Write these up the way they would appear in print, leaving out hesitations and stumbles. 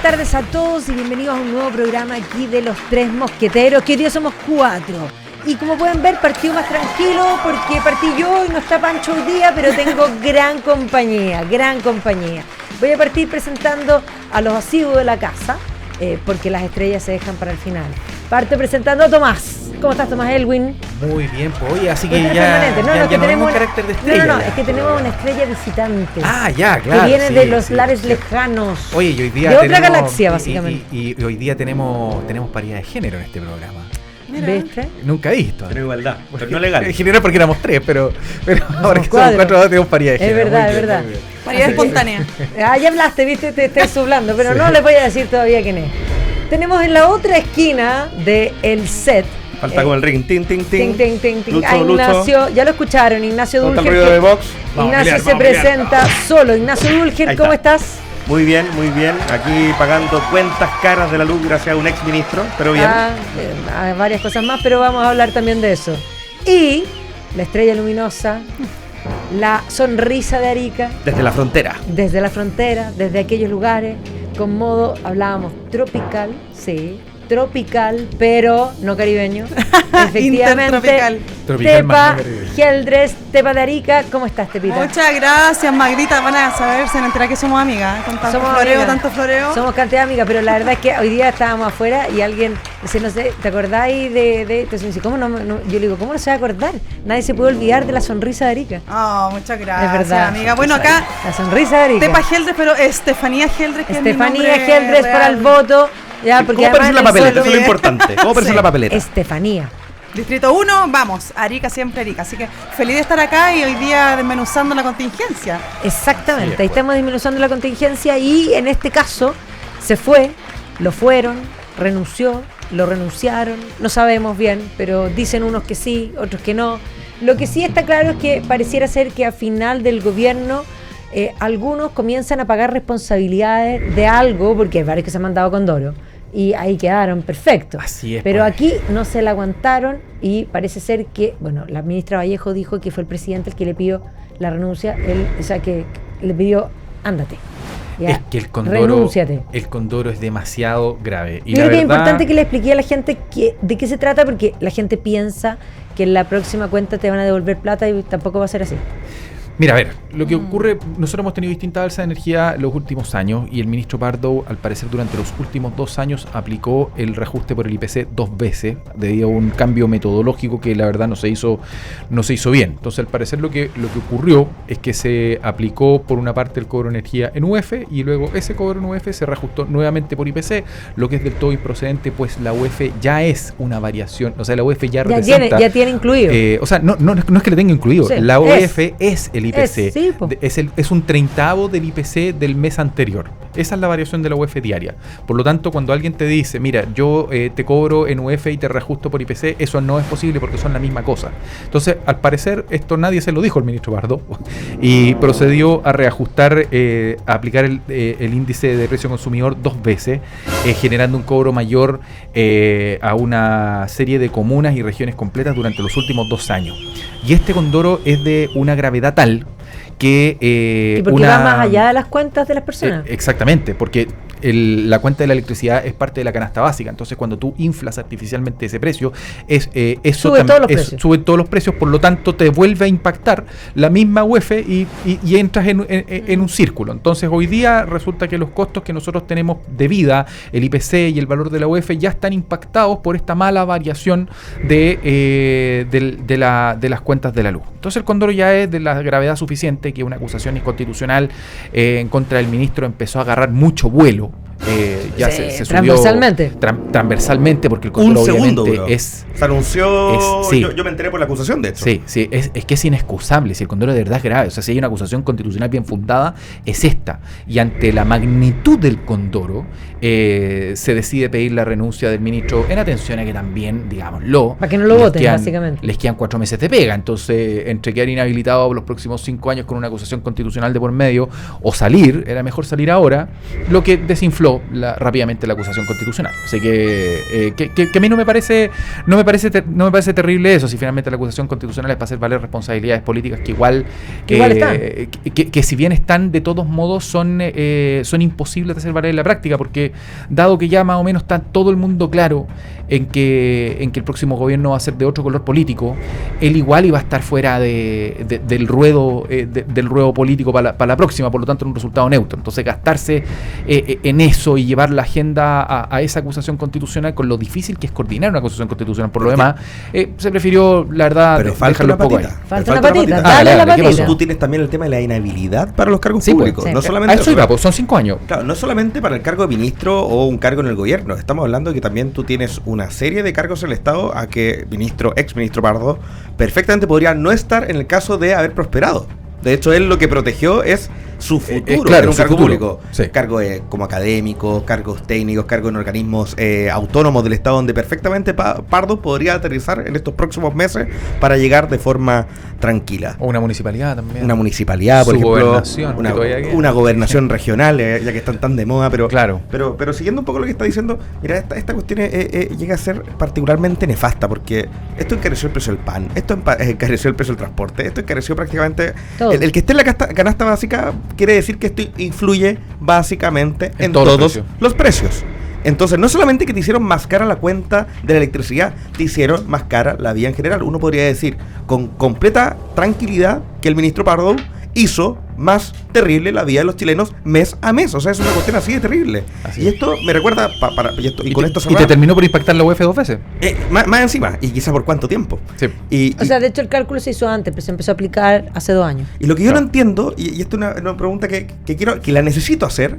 buenas tardes a todos y bienvenidos a un nuevo programa aquí de Los Tres Mosqueteros, que hoy día somos 4. Y como pueden ver, partí más tranquilo porque partí yo y no está Pancho hoy día, pero tengo gran compañía. Voy a partir presentando a los asiduos de la casa, porque las estrellas se dejan para el final. Parto presentando a Tomás. ¿Cómo estás, Tomás Elwin? Muy bien, pues oye, así que ya tenemos un carácter de estrella. No, es que tenemos una estrella visitante. Ah, ya, claro. Que viene de los lares lejanos. Oye, y hoy día de otra galaxia, básicamente. Y hoy día tenemos paridad de género en este programa. Mira. ¿Viste? Nunca he visto. Tenemos igualdad, pero no legal. En general porque éramos 3, pero ahora que somos 4 tenemos paridad de género. Es verdad. Paridad espontánea. Ya hablaste, viste, te estoy sublando, pero no les voy a decir todavía quién es. Tenemos en la otra esquina del set. Falta como el ring, ting. Lucho, Ignacio, ya lo escucharon, Ignacio Dulger. Falta el ruido de box. Ignacio se presenta solo. Ignacio Dulger, ¿cómo estás? Muy bien. Aquí pagando cuentas caras de la luz gracias a un ex ministro, pero bien. Varias cosas más, pero vamos a hablar también de eso. Y la estrella luminosa, la sonrisa de Arica. Desde la frontera, desde aquellos lugares, con modo, hablábamos tropical, sí. Tropical, pero no caribeño. Efectivamente. Tepa Geldres, Tepa de Arica. ¿Cómo estás, Tepita? Muchas gracias, Magrita. Van a saber, se van a enterar que somos amigas. Con tanto floreo. Somos cantidad de amigas, pero la verdad es que hoy día estábamos afuera y alguien dice, no sé, ¿te acordáis de entonces dice, ¿cómo no? Yo le digo, ¿cómo no se va a acordar? Nadie se puede olvidar de la sonrisa de Arica. Oh, muchas gracias, es verdad, amiga. Bueno, acá la sonrisa de Arica. Tepa Geldres, pero Estefanía Geldres, que Estefanía es mi Geldres para el voto. Ya, porque ¿cómo aparece en la papeleta? Eso es lo importante. ¿Cómo aparece en la papeleta? Estefanía. Distrito 1, vamos, Arica siempre Arica. Así que feliz de estar acá y hoy día desmenuzando la contingencia. Exactamente, sí, ahí estamos desmenuzando la contingencia y en este caso se fue, lo fueron, renunció, lo renunciaron, no sabemos bien, pero dicen unos que sí, otros que no. Lo que sí está claro es que pareciera ser que a final del gobierno algunos comienzan a pagar responsabilidades de algo, porque hay varios que se han mandado con Doro. Y ahí quedaron perfectos. Así es. Pero aquí no se la aguantaron y parece ser que, bueno, la ministra Vallejo dijo que fue el presidente el que le pidió la renuncia, que le pidió, ándate. Ya, es que el condoro es demasiado grave. Y yo creo que es importante que le explique a la gente de qué se trata, porque la gente piensa que en la próxima cuenta te van a devolver plata y tampoco va a ser así. Mira, a ver, lo que ocurre, nosotros hemos tenido distintas alzas de energía los últimos años y el ministro Pardo, al parecer, durante los últimos 2 años aplicó el reajuste por el IPC 2 veces debido a un cambio metodológico que la verdad no se hizo bien. Entonces, al parecer, lo que ocurrió es que se aplicó por una parte el cobro de energía en UF y luego ese cobro en UF se reajustó nuevamente por IPC, lo que es del todo improcedente, pues la UF ya es una variación, o sea, la UF ya representa... Ya tiene incluido. No es que le tenga incluido, sí, la UF es el IPC. Es un 30avo del IPC del mes anterior. Esa es la variación de la UF diaria. Por lo tanto, cuando alguien te dice, mira, yo te cobro en UF y te reajusto por IPC, eso no es posible porque son la misma cosa. Entonces, al parecer, esto nadie se lo dijo al ministro Pardo y procedió a reajustar, a aplicar el índice de precio consumidor 2 veces, generando un cobro mayor a una serie de comunas y regiones completas durante los últimos 2 años. Y este condoro es de una gravedad tal que... ¿Y porque va más allá de las cuentas de las personas? Exactamente, porque la cuenta de la electricidad es parte de la canasta básica. Entonces, cuando tú inflas artificialmente ese precio, sube todos los precios, por lo tanto, te vuelve a impactar la misma UF y entras en un círculo. Entonces, hoy día resulta que los costos que nosotros tenemos de vida, el IPC y el valor de la UF, ya están impactados por esta mala variación de las cuentas de la luz. Entonces, el condoro ya es de la gravedad suficiente que una acusación inconstitucional en contra del ministro empezó a agarrar mucho vuelo. Ya se subió transversalmente porque el condoro obviamente se anunció. Sí. Yo me enteré por la acusación, de hecho. Sí, es que es inexcusable. Si el condoro de verdad es grave, o sea, si hay una acusación constitucional bien fundada, es esta. Y ante la magnitud del condoro, se decide pedir la renuncia del ministro, en atención a que también, digámoslo, para que no lo voten, básicamente. Les quedan 4 meses de pega. Entonces, entre quedar inhabilitado los próximos 5 años con una acusación constitucional de por medio o salir, era mejor salir ahora, lo que desinfló anuló rápidamente la acusación constitucional. Así que a mí no me parece terrible eso, si finalmente la acusación constitucional es para hacer valer responsabilidades políticas que igual están. Que si bien están, de todos modos son imposibles de hacer valer en la práctica, porque dado que ya más o menos está todo el mundo claro en que el próximo gobierno va a ser de otro color político, él igual iba a estar fuera del ruedo político para la próxima, por lo tanto en un resultado neutro. Entonces gastarse en eso y llevar la agenda a esa acusación constitucional, con lo difícil que es coordinar una acusación constitucional por lo demás, se prefirió, la verdad, dejarlo un poco ahí. Falta una patita, dale la patita. Tú tienes también el tema de la inhabilidad para los cargos públicos. Pues, no solamente a eso iba, pues son 5 años. Claro, no solamente para el cargo de ministro o un cargo en el gobierno. Estamos hablando de que también tú tienes una serie de cargos en el Estado a que ex ministro Pardo perfectamente podría no estar en el caso de haber prosperado. De hecho, él lo que protegió es su futuro en un cargo público. Sí. Cargo como académico, cargos técnicos, cargos en organismos autónomos del Estado, donde perfectamente Pardo podría aterrizar en estos próximos meses para llegar de forma tranquila. O una municipalidad también. Una municipalidad, por ejemplo. Una gobernación regional, ya que están tan de moda. Pero siguiendo un poco lo que está diciendo, mira, esta cuestión llega a ser particularmente nefasta, porque esto encareció el precio del pan, esto encareció el precio del transporte, esto encareció prácticamente... El que esté en la canasta básica quiere decir que esto influye básicamente en todos los precios. Entonces, no solamente que te hicieron más cara la cuenta de la electricidad, te hicieron más cara la vida en general. Uno podría decir con completa tranquilidad que el ministro Pardo hizo más terrible la vida de los chilenos mes a mes. O sea, es una cuestión así de terrible. Así y esto me recuerda y con esto y te terminó por impactar la UF 2 veces. Más encima, y quizá por cuánto tiempo. Sí. O sea, de hecho el cálculo se hizo antes, pero se empezó a aplicar hace 2 años. Y lo que yo no entiendo, y esto es una pregunta que quiero, que la necesito hacer,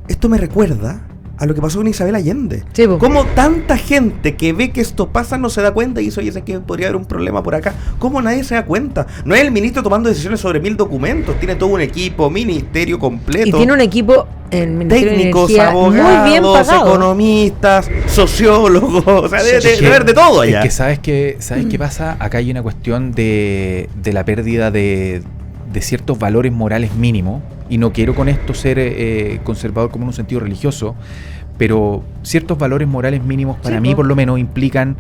esto me recuerda a lo que pasó con Isabel Allende. Sí, ¿Cómo tanta gente que ve que esto pasa no se da cuenta y dice, oye, sé que podría haber un problema por acá? ¿Cómo nadie se da cuenta? No es el ministro tomando decisiones sobre 1000 documentos, tiene todo un equipo, ministerio completo. Y tiene un equipo en Ministerio técnicos, de Energía abogados, muy bien pagado. Economistas, sociólogos, o sea, debe haber de todo allá. Es que ¿sabes qué pasa? Acá hay una cuestión de la pérdida de ciertos valores morales mínimos, y no quiero con esto ser conservador como en un sentido religioso, pero ciertos valores morales mínimos para mí por lo menos implican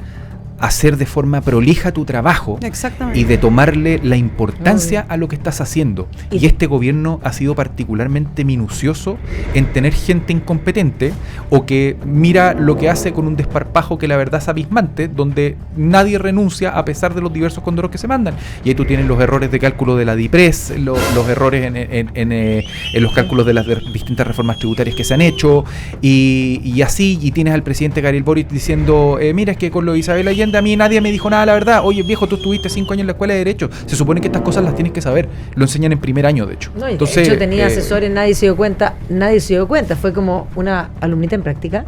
hacer de forma prolija tu trabajo. Exactamente. Y de tomarle la importancia a lo que estás haciendo. Y este gobierno ha sido particularmente minucioso en tener gente incompetente o que mira lo que hace con un desparpajo que la verdad es abismante, donde nadie renuncia a pesar de los diversos condoros que se mandan. Y ahí tú tienes los errores de cálculo de la DIPRES, los errores en los cálculos de las distintas reformas tributarias que se han hecho, y así, y tienes al presidente Gabriel Boric diciendo, mira, es que con lo de Isabel Allende a mí nadie me dijo nada, la verdad. Oye, viejo, tú estuviste 5 años en la escuela de Derecho. Se supone que estas cosas las tienes que saber. Lo enseñan en primer año, de hecho. No, y entonces, de hecho tenía asesores, nadie se dio cuenta. Fue como una alumnita en práctica.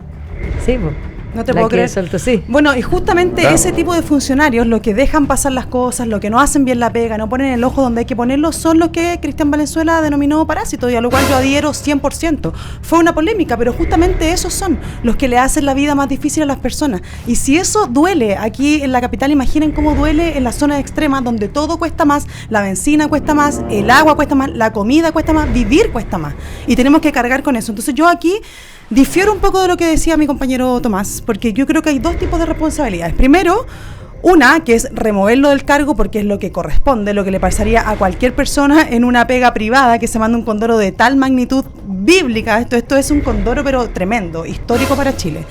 Sí, pues. No te puedo creer. Sí. Bueno, y justamente ese tipo de funcionarios, los que dejan pasar las cosas, los que no hacen bien la pega, no ponen el ojo donde hay que ponerlo, son los que Cristian Valenzuela denominó parásitos, y a lo cual yo adhiero 100%. Fue una polémica, pero justamente esos son los que le hacen la vida más difícil a las personas. Y si eso duele aquí en la capital, imaginen cómo duele en las zonas extremas, donde todo cuesta más, la benzina cuesta más, el agua cuesta más, la comida cuesta más, vivir cuesta más. Y tenemos que cargar con eso. Entonces yo aquí difiero un poco de lo que decía mi compañero Tomás, porque yo creo que hay 2 tipos de responsabilidades. Primero, una que es removerlo del cargo porque es lo que corresponde, lo que le pasaría a cualquier persona en una pega privada que se manda un condoro de tal magnitud bíblica. Esto es un condoro pero tremendo, histórico para Chile.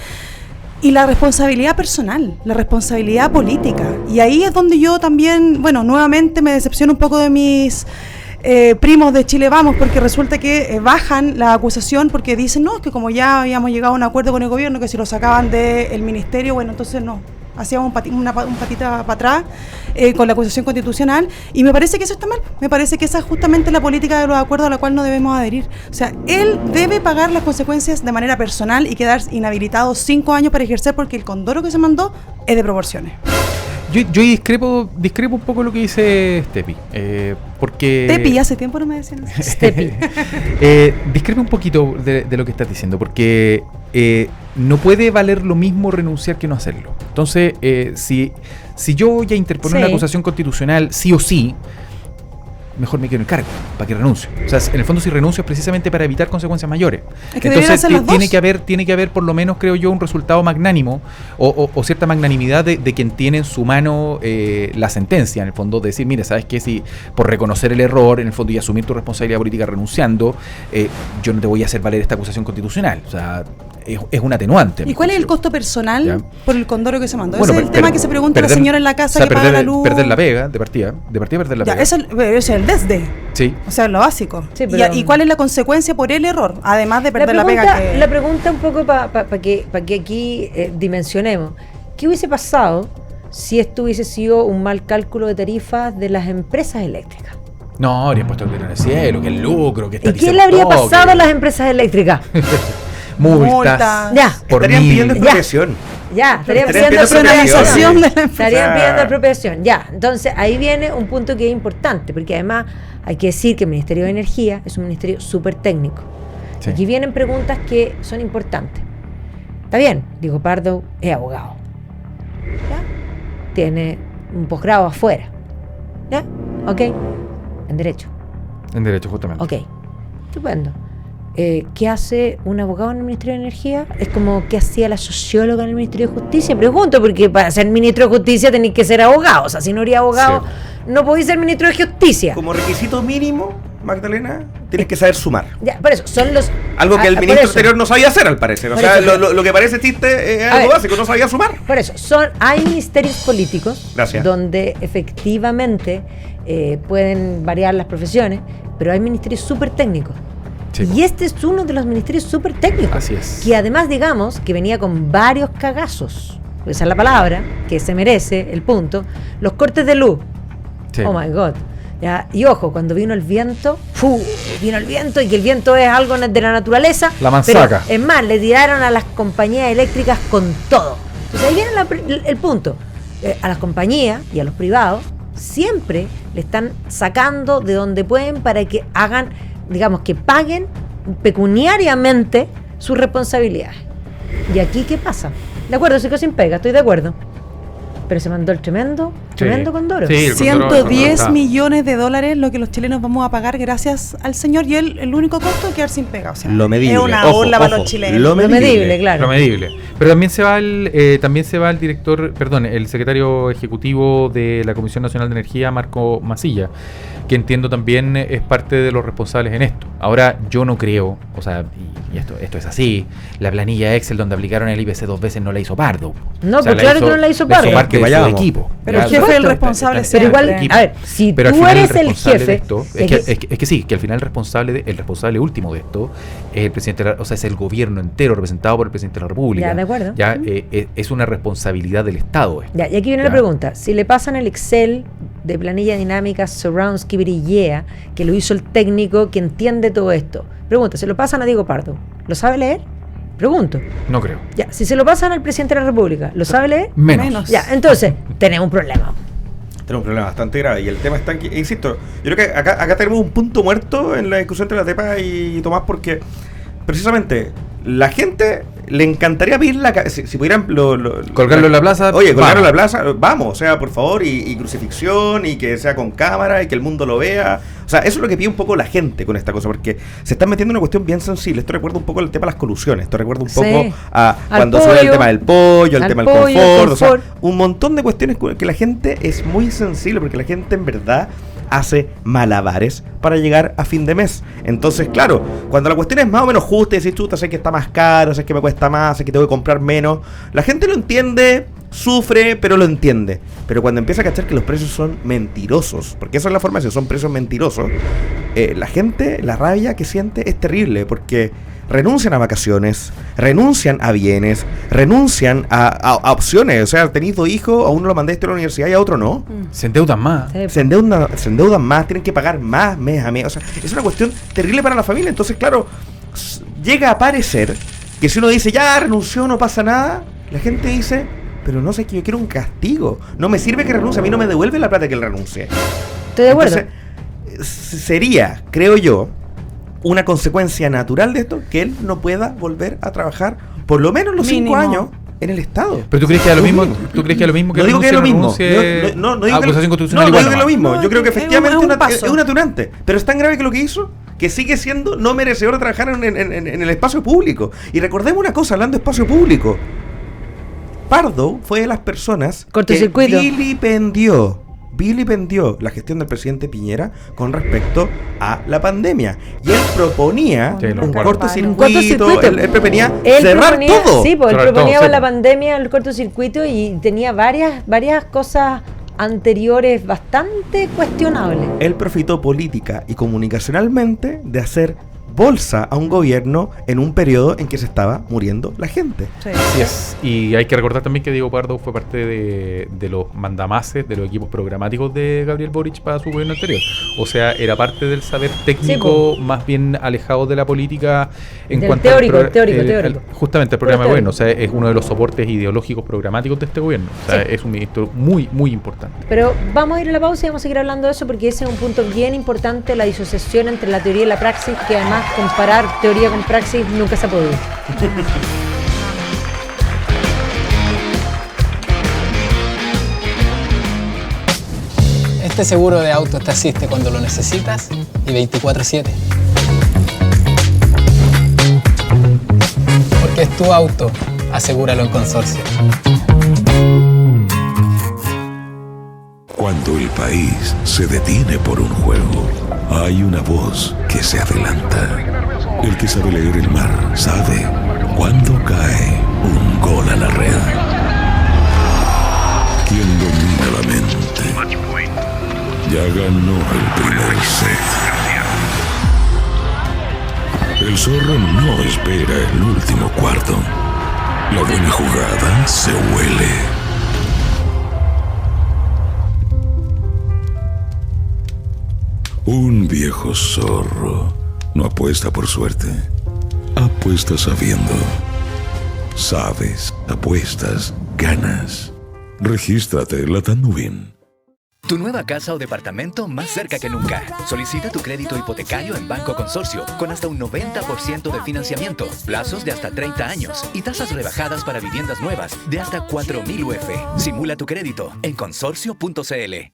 Y la responsabilidad personal, la responsabilidad política. Y ahí es donde yo también, nuevamente me decepciono un poco de mis primos de Chile Vamos, porque resulta que bajan la acusación porque dicen, no, es que como ya habíamos llegado a un acuerdo con el gobierno, que si lo sacaban del ministerio, entonces no, hacíamos un patita para atrás con la acusación constitucional, y me parece que eso está mal. Me parece que esa es justamente la política de los acuerdos a la cual no debemos adherir. O sea, él debe pagar las consecuencias de manera personal y quedar inhabilitado 5 años para ejercer, porque el condoro que se mandó es de proporciones. Yo discrepo un poco lo que dice Stepi, porque... Tepi, hace tiempo no me decían así. Stepi. Discrepo un poquito de lo que estás diciendo, porque no puede valer lo mismo renunciar que no hacerlo. Entonces, si yo voy a interponer una acusación constitucional, sí o sí, mejor me quedo en el cargo, para que renuncie. O sea, en el fondo si renuncio es precisamente para evitar consecuencias mayores. Es que entonces tiene que haber, por lo menos, creo yo, un resultado magnánimo o cierta magnanimidad de quien tiene en su mano la sentencia, en el fondo, de decir, mire, ¿sabes qué? Si por reconocer el error, en el fondo, y asumir tu responsabilidad política renunciando, yo no te voy a hacer valer esta acusación constitucional. O sea, es un atenuante. ¿Y cuál es el costo personal por el condoro que se mandó? Ese es el tema que se pregunta la señora en la casa, que paga la luz. Perder la pega, de partida perder la pega. Eso es el desde. Sí. O sea, lo básico. Sí, ¿Y cuál es la consecuencia por el error? Además de perder la pega. La pregunta un poco para que aquí dimensionemos. ¿Qué hubiese pasado si esto hubiese sido un mal cálculo de tarifas de las empresas eléctricas? No, habrían puesto el grito en el cielo, que el lucro, que está. ¿Y qué le habría pasado a las empresas eléctricas? Multas. Ya. Estarían pidiendo expropiación. Estarían pidiendo expropiación de la empresa. Estarían pidiendo expropiación. Entonces ahí viene un punto que es importante, porque además hay que decir que el Ministerio de Energía es un ministerio súper técnico. Sí. Aquí vienen preguntas que son importantes. Está bien, Diego Pardo es abogado. ¿Ya? Tiene un posgrado afuera. ¿Ya? Ok. En Derecho. En Derecho, justamente. Ok. Estupendo. ¿Qué hace un abogado en el Ministerio de Energía? Es como ¿qué hacía la socióloga en el Ministerio de Justicia? Pregunto, porque para ser ministro de Justicia tenéis que ser abogado. O sea, si no eres abogado, no podéis ser ministro de Justicia. Como requisito mínimo, Magdalena, tienes que saber sumar. Ya, por eso, son los... Algo que el ministro anterior no sabía hacer, al parecer. O sea, lo que parece chiste es algo básico, no sabía sumar. Por eso, hay ministerios políticos donde efectivamente pueden variar las profesiones, pero hay ministerios súper técnicos. Sí. Y este es uno de los ministerios súper técnicos. Así es. Que además, digamos, que venía con varios cagazos. Esa es la palabra que se merece, el punto. Los cortes de luz. Sí. Oh my God. ¿Ya? Y ojo, cuando vino el viento, y que el viento es algo de la naturaleza. La manzaca. Pero, es más, le tiraron a las compañías eléctricas con todo. Entonces ahí viene el punto. A las compañías y a los privados siempre le están sacando de donde pueden para que hagan, digamos, que paguen pecuniariamente sus responsabilidades. ¿Y aquí qué pasa? De acuerdo, se quedó sin pega, estoy de acuerdo. Pero se mandó el tremendo condoro. Sí, 110 millones de dólares lo que los chilenos vamos a pagar gracias al señor, y el único costo es quedar sin pega. O sea, lo medible. Es una ola para los chilenos. Lo medible, claro. Lo medible. Pero también se va el director, el secretario ejecutivo de la Comisión Nacional de Energía, Marco Masilla, que entiendo también es parte de los responsables en esto. Ahora, yo no creo, o sea, y esto es así, la planilla Excel donde aplicaron el IPC 2 veces no la hizo Pardo. No, pues claro que no la hizo Pardo. Parte de su equipo. Pero el jefe es el responsable. Pero igual, a ver, si tú eres el jefe... Es que sí, que al final el responsable último de esto es el presidente, o sea, es el gobierno entero representado por el presidente de la República. Ya, de acuerdo. Ya, es una responsabilidad del Estado. Ya, y aquí viene la pregunta. Si le pasan el Excel de planilla dinámica Surround Skibirillea, que lo hizo el técnico que entiende todo esto, pregunta, ¿se lo pasan a Diego Pardo? ¿Lo sabe leer? Pregunto. No creo. Ya, si se lo pasan al presidente de la República, ¿lo sabe leer? Menos. Ya, entonces, tenemos un problema. Tenemos un problema bastante grave. Y el tema está aquí, insisto, yo creo que acá tenemos un punto muerto en la discusión entre la Tepa y Tomás, porque precisamente la gente le encantaría pedir si pudieran colgarlo en la plaza. Oye, colgarlo en la plaza, vamos, o sea, por favor, y crucifixión, y que sea con cámara, y que el mundo lo vea. O sea, eso es lo que pide un poco la gente con esta cosa, porque se están metiendo en una cuestión bien sensible. Esto recuerda un poco el tema de las colusiones, esto recuerda un poco a cuando sube el tema del pollo, el tema del confort, o sea, un montón de cuestiones que la gente es muy sensible, porque la gente en verdad hace malabares para llegar a fin de mes. Entonces, claro, cuando la cuestión es más o menos justa y decís, chuta, sé que está más caro, sé que me cuesta más, sé que tengo que comprar menos, la gente lo entiende, sufre, pero lo entiende. Pero cuando empieza a cachar que los precios son mentirosos, porque esa es la forma de decir, son precios mentirosos, la gente, la rabia que siente es terrible, porque renuncian a vacaciones, renuncian a bienes, renuncian a opciones. O sea, tenéis 2 hijos, a uno lo mandaste a la universidad y a otro no. Se endeudan más. Se endeudan más, tienen que pagar más mes a mes. O sea, es una cuestión terrible para la familia. Entonces, claro, llega a parecer que si uno dice, ya renunció, no pasa nada, la gente dice, pero no sé, que yo quiero un castigo. No me sirve que renuncie, a mí no me devuelve la plata que él renuncie. Estoy de acuerdo. Entonces, sería, creo yo, una consecuencia natural de esto, que él no pueda volver a trabajar por lo menos los 5 años en el Estado. Pero tú crees que es lo mismo, que no digo que es lo mismo. No digo acusación constitucional que es lo mismo. Yo creo que efectivamente es un atunante. Pero es tan grave que lo que hizo que sigue siendo no merecedor de trabajar en el espacio público. Y recordemos una cosa, hablando de espacio público. Pardo fue de las personas que vilipendió la gestión del presidente Piñera con respecto a la pandemia. Y él proponía un cortocircuito. Él proponía cerrar todo. Sí, porque él proponía la pandemia, el cortocircuito, y tenía varias cosas anteriores bastante cuestionables. Él profitó política y comunicacionalmente de hacer bolsa a un gobierno en un periodo en que se estaba muriendo la gente. Sí. Así es. Y hay que recordar también que Diego Pardo fue parte de los mandamases, de los equipos programáticos de Gabriel Boric para su gobierno anterior. O sea, era parte del saber técnico, más bien alejado de la política en cuanto teórico. Justamente el programa de gobierno. O sea, es uno de los soportes ideológicos programáticos de este gobierno. O sea, es un ministro muy, muy importante. Pero vamos a ir a la pausa y vamos a seguir hablando de eso, porque ese es un punto bien importante, la disociación entre la teoría y la praxis, que además comparar teoría con praxis nunca se ha podido. Este seguro de auto te asiste cuando lo necesitas y 24/7. Porque es tu auto, asegúralo en Consorcio. Cuando el país se detiene por un juego, hay una voz que se adelanta. El que sabe leer el mar sabe cuándo cae un gol a la red. Quien domina la mente ya ganó el primer set. El zorro no espera el último cuarto. La buena jugada se huele. Un viejo zorro no apuesta por suerte, apuesta sabiendo. Sabes, apuestas, ganas. Regístrate en Latam Nubin. Tu nueva casa o departamento más cerca que nunca. Solicita tu crédito hipotecario en Banco Consorcio con hasta un 90% de financiamiento, plazos de hasta 30 años y tasas rebajadas para viviendas nuevas de hasta 4.000 UF. Simula tu crédito en consorcio.cl.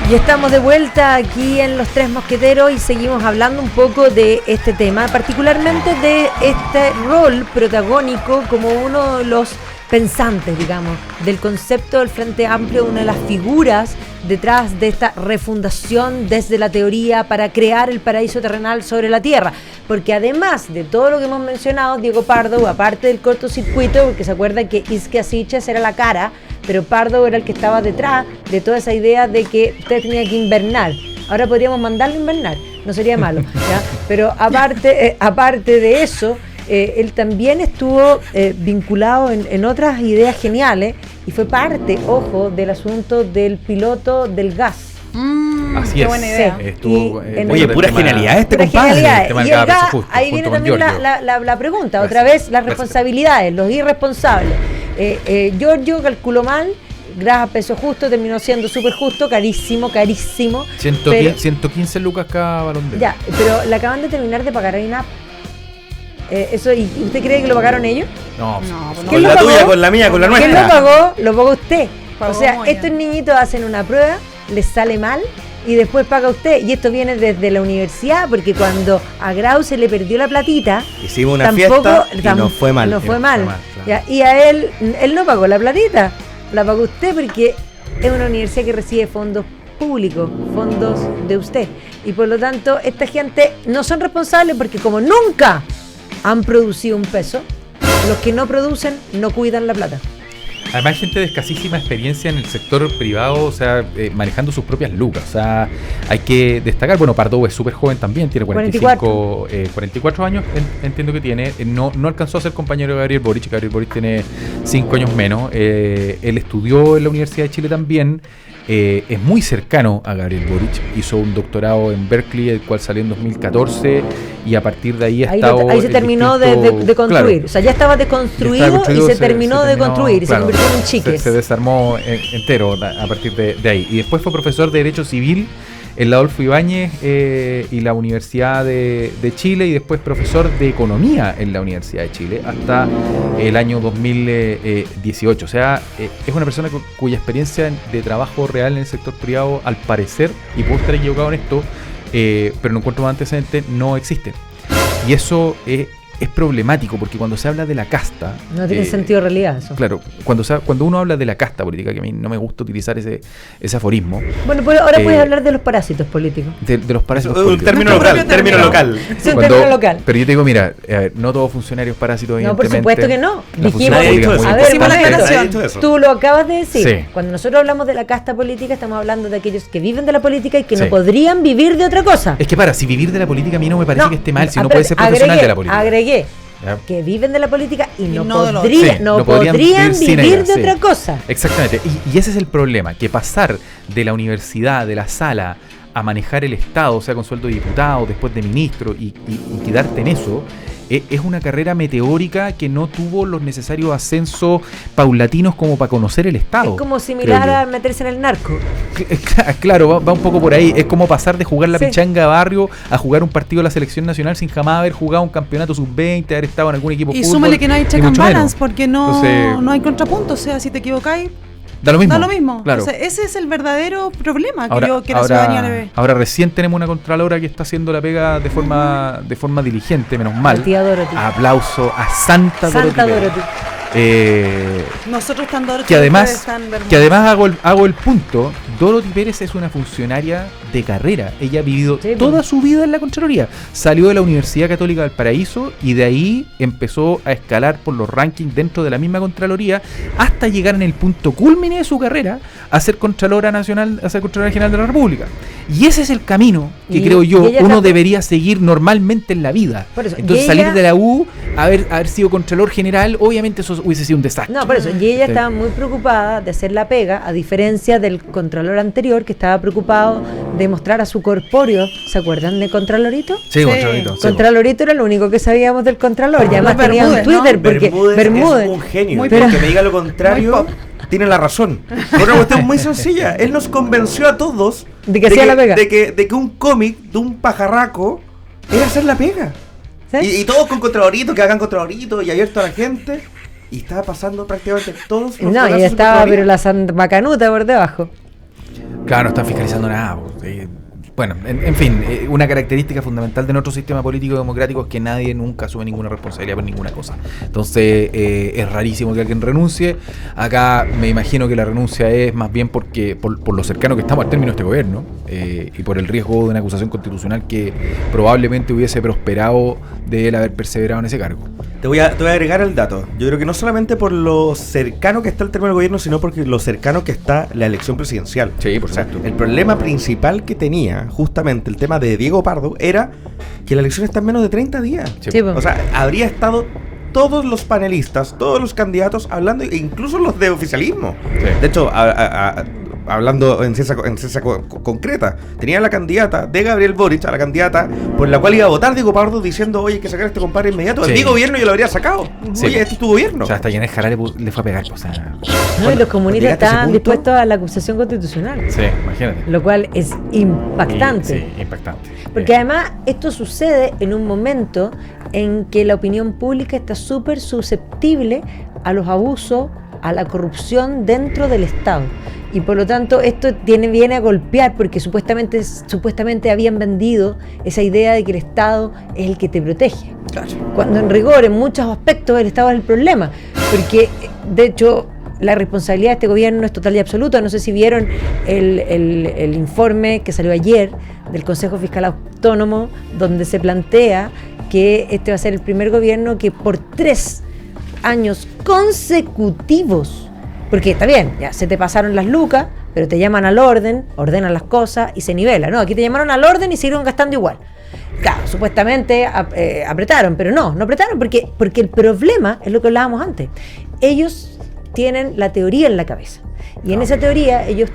Y estamos de vuelta aquí en Los Tres Mosqueteros y seguimos hablando un poco de este tema, particularmente de este rol protagónico como uno de los pensantes, digamos, del concepto del Frente Amplio, una de las figuras detrás de esta refundación desde la teoría para crear el paraíso terrenal sobre la tierra. Porque además de todo lo que hemos mencionado, Diego Pardo, aparte del cortocircuito, porque se acuerda que Isquia Siches era la cara, pero Pardo era el que estaba detrás de toda esa idea de que usted tenía que invernar. Ahora podríamos mandarlo a invernar, no sería malo, ¿ya? Pero aparte de eso, él también estuvo vinculado en otras ideas geniales y fue parte, ojo, del asunto del piloto del gas. Así es. Buena idea. Estuvo, oye, pura genialidad compadre. Y el gas, ahí viene también la pregunta, otra vez las responsabilidades, los irresponsables. Giorgio calculó mal, gas a peso justo, terminó siendo súper justo, carísimo. 115 lucas cada balón de oro. Ya, pero la acaban de terminar de pagar a INAP. Eso, ¿y usted cree que lo pagaron ellos? No, con la tuya, con la mía, con la nuestra. ¿Quién lo pagó? Lo pagó usted. O sea, estos niñitos hacen una prueba, les sale mal y después paga usted. Y esto viene desde la universidad, porque cuando a Grau se le perdió la platita, hicimos una fiesta y nos fue mal. No fue mal. Ya, y a él no pagó la platita, la pagó usted, porque es una universidad que recibe fondos públicos, fondos de usted. Y por lo tanto, esta gente no son responsables porque como nunca han producido un peso, los que no producen no cuidan la plata. Además, hay gente de escasísima experiencia en el sector privado, o sea, manejando sus propias lucas. O sea, hay que destacar, bueno, Pardo es súper joven también, tiene 44 años, entiendo que tiene. No alcanzó a ser compañero de Gabriel Boric. Gabriel Boric tiene 5 años menos. Él estudió en la Universidad de Chile también. Es muy cercano a Gabriel Boric. Hizo un doctorado en Berkeley, el cual salió en 2014, y a partir de ahí ha estado... Ahí se terminó de construir. Claro. O sea, ya estaba deconstruido y se terminó de construir. Claro, se convirtió en chiques. Se desarmó entero a partir de ahí. Y después fue profesor de Derecho Civil en la Adolfo Ibáñez y la Universidad de Chile, y después profesor de Economía en la Universidad de Chile hasta el año 2018. O sea, es una persona cuya experiencia de trabajo real en el sector privado, al parecer, y puedo estar equivocado en esto, pero no encuentro más antecedentes, no existe. Y eso es problemático, porque cuando se habla de la casta... No tiene sentido de realidad eso. Claro, cuando uno habla de la casta política, que a mí no me gusta utilizar ese aforismo... Bueno, pues ahora puedes hablar de los parásitos políticos. De los parásitos políticos. Término local. Sí, un término local. Pero yo te digo, mira, no todos funcionarios parásitos, no, por supuesto que no. Dijimos, tú lo acabas de decir. Sí. Cuando nosotros hablamos de la casta política, estamos hablando de aquellos que viven de la política y que no podrían vivir de otra cosa. Es que si vivir de la política a mí no me parece que esté mal, si no puede ser profesional de la política. Que viven de la política y no podrían vivir de otra cosa. Exactamente, y ese es el problema, que pasar de la universidad, de la sala, a manejar el Estado, o sea, con sueldo de diputado, después de ministro, y quedarte en eso, es una carrera meteórica que no tuvo los necesarios ascensos paulatinos como para conocer el Estado. Es como similar a meterse en el narco. Claro, va un poco por ahí. Es como pasar de jugar la pichanga barrio a jugar un partido de la selección nacional sin jamás haber jugado un campeonato sub-20, haber estado en algún equipo fútbol. Y súmele que no hay check and balance, porque no hay contrapunto. O sea, si te equivocáis, da lo mismo. Claro. O sea, ese es el verdadero problema que la ciudadanía le ve. Ahora recién tenemos una contralora que está haciendo la pega de forma diligente, menos mal. Aplauso a Santa Dorothy. Nosotros están Dorothy, que además hago el punto. Dorothy Pérez es una funcionaria de carrera. Ella ha vivido toda su vida en la Contraloría. Salió de la Universidad Católica del Paraíso y de ahí empezó a escalar por los rankings dentro de la misma Contraloría hasta llegar en el punto culmine de su carrera a ser Contralora Nacional, a ser Contralora General de la República. Y ese es el camino que creo yo uno debería seguir normalmente en la vida. Entonces salir de la U, haber sido Contralor General, obviamente eso hubiese sido un desastre. No, por eso. Y ella estaba muy preocupada de hacer la pega, a diferencia del Contralor anterior, que estaba preocupado de mostrar a su corpóreo. ¿Se acuerdan de Contralorito? Sí, Contralorito. Contralorito era lo único que sabíamos del Contralor. Y además tenía un Twitter, ¿no? Porque Bermúdez es un genio. Porque me diga lo contrario, tiene la razón. Por una cuestión muy sencilla. Él nos convenció a todos de que hacía la pega. De que un cómic de un pajarraco era hacer la pega. ¿Sí? Y todos con Contralorito, que hagan Contralorito y abierto a la gente. Y estaba pasando prácticamente todos los... No, y estaba, pero la macanuta por debajo. Claro, no están fiscalizando nada. Bueno, en fin, una característica fundamental de nuestro sistema político democrático es que nadie nunca asume ninguna responsabilidad por ninguna cosa. Entonces, es rarísimo que alguien renuncie. Acá me imagino que la renuncia es más bien porque por lo cercano que estamos al término de este gobierno y por el riesgo de una acusación constitucional que probablemente hubiese prosperado de él haber perseverado en ese cargo. Te voy a agregar el dato. Yo creo que no solamente por lo cercano que está el término del gobierno, sino porque lo cercano que está la elección presidencial. Sí, por supuesto. El problema principal que tenía justamente el tema de Diego Pardo era que la elección está en menos de 30 días. Sí. O sea, habría estado todos los panelistas, todos los candidatos hablando, incluso los de oficialismo. Sí. De hecho, hablando en ciencia concreta, tenía la candidata de Gabriel Boric, a la candidata por la cual iba a votar Diego Pardo, diciendo, oye, hay que sacar a este compadre inmediato. Sí. Mi gobierno yo lo habría sacado. Sí. Oye, este es tu gobierno. O sea, hasta Yanez Jara le fue a pegar. O sea, no, y los comunistas estaban dispuestos a la acusación constitucional. Sí, imagínate. Lo cual es impactante. Sí, impactante. Porque además esto sucede en un momento en que la opinión pública está súper susceptible a los abusos, a la corrupción dentro del Estado. Y por lo tanto esto viene a golpear, porque supuestamente habían vendido esa idea de que el Estado es el que te protege. Claro. Cuando en rigor, en muchos aspectos, el Estado es el problema. Porque, de hecho, la responsabilidad de este gobierno es total y absoluta. No sé si vieron el informe que salió ayer del Consejo Fiscal Autónomo, donde se plantea que este va a ser el primer gobierno que por 3 años consecutivos, porque está bien, ya se te pasaron las lucas, pero te llaman al orden, ordenan las cosas y se nivela. No, aquí te llamaron al orden y siguieron gastando igual. claro, supuestamente apretaron, pero no apretaron porque el problema es lo que hablábamos antes. Ellos tienen la teoría en la cabeza. Y en esa teoría ellos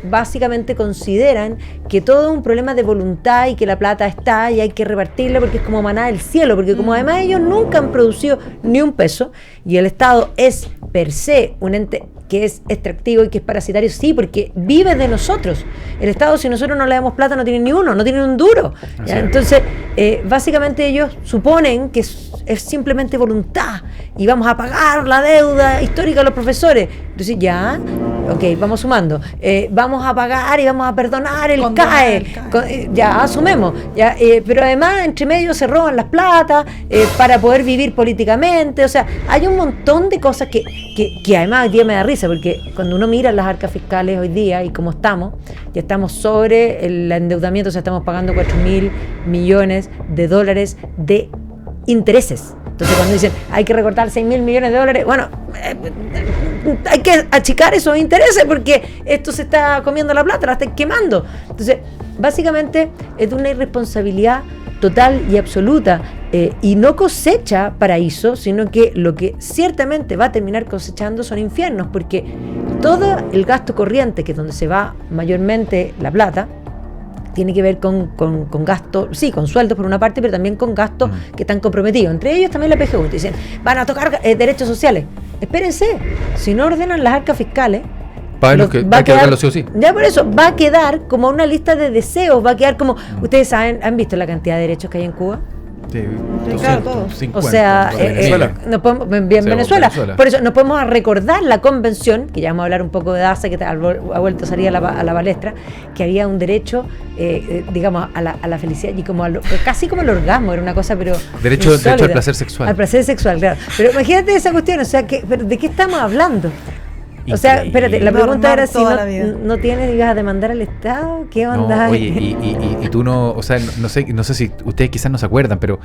básicamente consideran que todo es un problema de voluntad y que la plata está y hay que repartirla porque es como maná del cielo, porque como además ellos nunca han producido ni un peso y el Estado es per se un ente que es extractivo y que es parasitario, sí, porque vive de nosotros. El Estado, si nosotros no le damos plata, no tiene ni uno, no tiene un duro. Entonces, básicamente ellos suponen que es simplemente voluntad y vamos a pagar la deuda histórica de los profesores. Entonces, ya, ok, vamos sumando. Vamos a pagar y vamos a perdonar el CAE. Ya, asumemos. Ya, pero además, entre medio se roban las platas para poder vivir políticamente. O sea, hay un montón de cosas que además hoy día me da risa, porque cuando uno mira las arcas fiscales hoy día y cómo estamos, ya estamos sobre el endeudamiento, o sea, estamos pagando $4.000 millones de intereses. Entonces cuando dicen hay que recortar $6.000 millones, bueno, hay que achicar esos intereses porque esto se está comiendo la plata, la está quemando. Entonces, básicamente es de una irresponsabilidad total y absoluta, y no cosecha paraíso, sino que lo que ciertamente va a terminar cosechando son infiernos, porque todo el gasto corriente, que es donde se va mayormente la plata, tiene que ver con gastos, sí, con sueldos por una parte, pero también con gastos que están comprometidos. Entre ellos también la PGU. Dicen, van a tocar derechos sociales. Espérense, si no ordenan las arcas fiscales, va a quedar sí o sí. Ya por eso, va a quedar como una lista de deseos, va a quedar como, ustedes saben, ¿han visto la cantidad de derechos que hay en Cuba? Sí, claro, o sea, no podemos, Venezuela. Por eso nos podemos recordar la convención, que ya vamos a hablar un poco de DASA, que ha vuelto a salir a la palestra, que había un derecho, digamos, a la felicidad y como casi como el orgasmo, era una cosa, pero derecho al placer sexual. Al placer sexual, claro. Pero imagínate esa cuestión, o sea, ¿de qué estamos hablando? O sea, espérate, la pregunta era si no tienes, ibas a demandar al Estado, ¿qué onda? No, oye, y tú no, o sea, no sé si ustedes quizás no se acuerdan, pero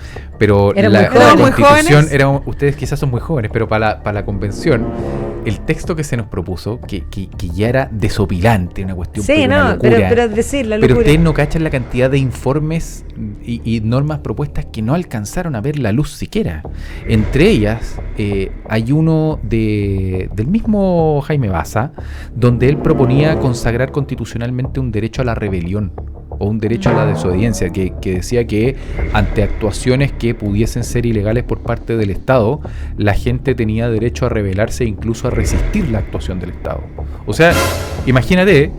la Constitución ustedes quizás son muy jóvenes, pero para la Convención, el texto que se nos propuso, que ya era desopilante, una cuestión, sí, una locura, pero decir la locura. Pero ustedes no cachan la cantidad de informes y normas propuestas que no alcanzaron a ver la luz siquiera. Entre ellas, hay uno del mismo Jaime Baza, donde él proponía consagrar constitucionalmente un derecho a la rebelión o un derecho a la desobediencia, que decía que ante actuaciones que pudiesen ser ilegales por parte del Estado, la gente tenía derecho a rebelarse e incluso a resistir la actuación del Estado. O sea, imagínate,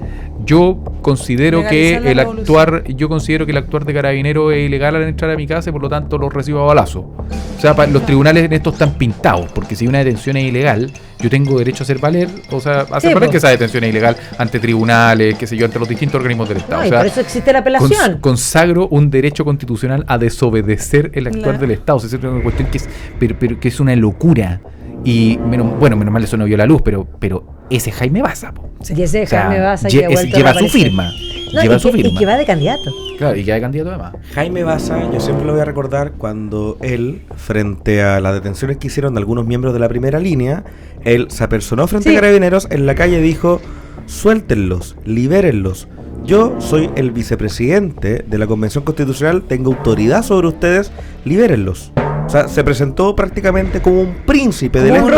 yo considero que el actuar de carabinero es ilegal al entrar a mi casa y por lo tanto lo recibo a balazo. O sea, los tribunales en esto están pintados, porque si una detención es ilegal, yo tengo derecho a hacer valer, que esa detención es ilegal ante tribunales, qué sé yo, ante los distintos organismos del Estado. No, o sea, por eso existe la apelación. Consagro un derecho constitucional a desobedecer el actuar del Estado. O sea, es una cuestión que es una locura. Y menos mal eso no vio la luz, pero ese es Jaime Baza. Y ese Jaime Baza que lleva su firma. Y que va de candidato. Claro, y que va de candidato además. Jaime Baza, yo siempre lo voy a recordar cuando él, frente a las detenciones que hicieron de algunos miembros de la primera línea, él se apersonó frente a Carabineros en la calle y dijo: suéltenlos, libérenlos. Yo soy el vicepresidente de la Convención Constitucional, tengo autoridad sobre ustedes, libérenlos. O sea, se presentó prácticamente como un príncipe del Estado,